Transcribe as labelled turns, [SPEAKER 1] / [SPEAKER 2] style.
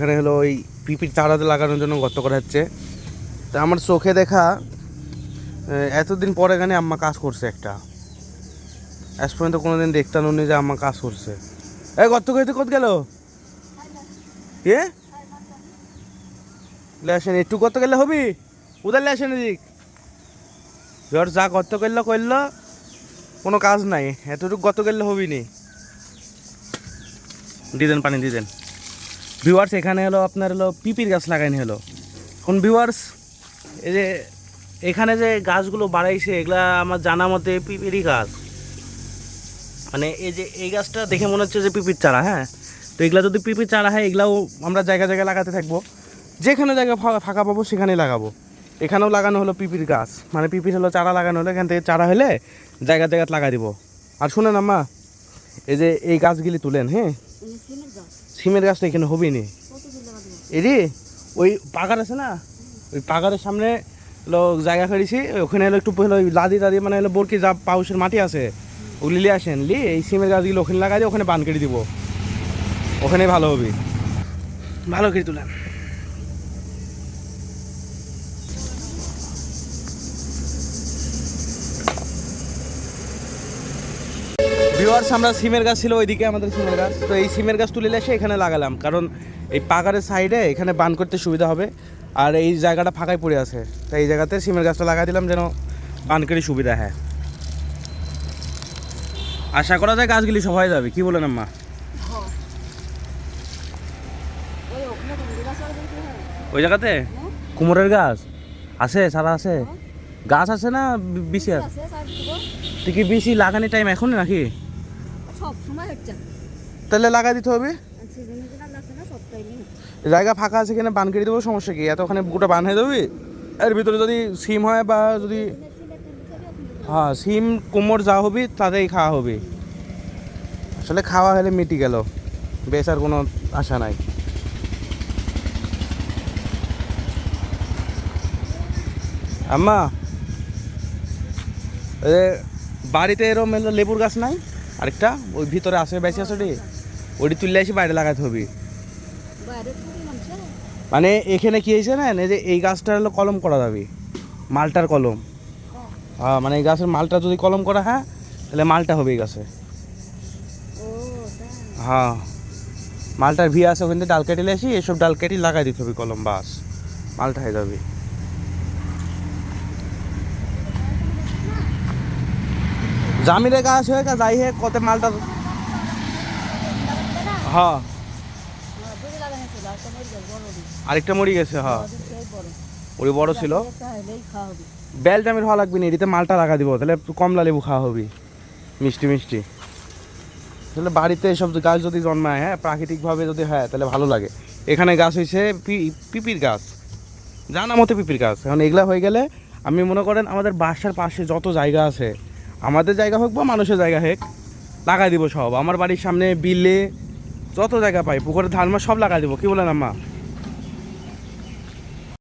[SPEAKER 1] এখানে হলো ওই পিপির চারাতে লাগানোর জন্য গর্ত করা হচ্ছে। তা আমার চোখে দেখা এতদিন পরে এখানে আম্মা কাজ করছে একটা, আজ পর্যন্ত কোনোদিন দেখতাম উনি যে আম্মা কাজ করছে। এই গর্ত করতে কত গেল এ আসেন, একটু গর্ত করলে হবি, উদার আসেন এদিক যা গর্ত করলো কোনো কাজ নাই, এতটুকু গর্ত করলে হবি নি। দিদেন পানি দিদেন। ভিউয়ার্স এখানে হলো আপনার হলো পিপির গাছ লাগাইনি হলো। কোন ভিউয়ার্স এই যে এখানে যে গাছগুলো বাড়াইছে এগুলা আমার জানা মতে পিপিরই গাছ। মানে এই যে এই গাছটা দেখে মনে হচ্ছে যে পিপির চারা। হ্যাঁ, তো এগুলা যদি পিপির চারা হয় এগুলাও আমরা জায়গায় জায়গায় লাগাতে থাকবো, যেখানে জায়গা ফাঁকা পাবো সেখানেই লাগাবো। এখানেও লাগানো হলো পিপির গাছ, মানে পিপির হলো চারা লাগানো হলো, এখান থেকে চারা হলে জায়গা জায়গায় লাগা দিব। আর শুনেন আম্মা, এই যে এই গাছগুলি তুলেন, হ্যাঁ সিমের গাছটা এখানে হবি নি। এরি ওই পাগার আছে না, ওই পাগারের সামনে হলো জায়গা করেছি, ওখানে হলো একটু হলো লাদি মানে হলো বরকি যা পাউসের মাটি আছে ওগুলি নিয়ে আসেন, এই সিমের গাছগুলো ওখানে লাগাই দিয়ে ওখানে বান কেটে দিব, ওখানে ভালো হবে। ভালো করে তুলেন। ভিউয়ার্স আমরা সিমের গাছ ছিল ওইদিকে আমাদের সিমের গাছ, তো এই সিমের গাছ তুলে এসে এখানে লাগালাম, কারণ এই পাগারের সাইডে এখানে বান করতে সুবিধা হবে, আর এই জায়গাটা ফাঁকাই পড়ে আছে, তো এই জায়গাতে সিমের গাছটা লাগাই দিলাম যেন বান করে সুবিধা হয়। আশা করা যায় গাছগুলি সব হয়ে যাবে, কি বলেন আম্মা? ওই জায়গাতে কুমোরের গাছ আছে, সারা আছে, গাছ আছে না বিসি আছে? তুই কি বিসি লাগানোর টাইম এখন নাকি? তাহলে লাগাই দিতে হবে, জায়গা ফাঁকা আছে কিনা বান কেটে দেবো, সমস্যা কি? এত ওখানে গোটা বান হয়ে যাবে, এর ভিতরে যদি সিম হয় বা যদি হ্যাঁ সিম কুমোর যা হবে তাতেই খাওয়া হবে। আসলে খাওয়া হলে মিটি গেল, বেচার কোনো আশা নাই। আম্মা বাড়িতে এরকম লেবুর গাছ নাই আরেকটা, ওই ভিতরে আসে বেশি আছে, ওটি তুললে এসে বাইরে লাগাতে হবে। মানে এখানে কি হয়েছে না, যে এই গাছটা হলো কলম করা যাবে, মালটার কলম। হ্যাঁ, মানে এই গাছের মালটা যদি কলম করা হয় তাহলে মালটা হবে এই গাছে। হ্যাঁ, মালটার ভি আছে, ওখান থেকে ডাল কেটে আসি, এসব ডাল কেটে লাগাই দিতে হবে কলম, বাস মালটা হয়ে যাবে। জামিনের গাছ হয়ে যাই হে কত মালটা। হ্যাঁ আরেকটা মরি গেছে, হ্যাঁ ওই বড় ছিল। বেল জামির হওয়া লাগবে না, এটিতে মালটা লাগা দিব, তাহলে কমলা লেবু খাওয়া হবে মিষ্টি মিষ্টি। তাহলে বাড়িতে এসব গাছ যদি জন্মায়, হ্যাঁ প্রাকৃতিকভাবে যদি হয় তাহলে ভালো লাগে। এখানে গাছ হয়েছে পিপির গাছ, জানা মতো পিপির গাছ। এখন এগুলা হয়ে গেলে আমি মনে করেন আমাদের বাসার পাশে যত জায়গা আছে, আমাদের জায়গা হোক বা মানুষের জায়গা হোক, লাগাই দিব সব। আমার বাড়ির সামনে বিলে যত জায়গা পাই, পুকুরে ধান মাছ সব লাগাই দিব, কি বলেন আম্মা?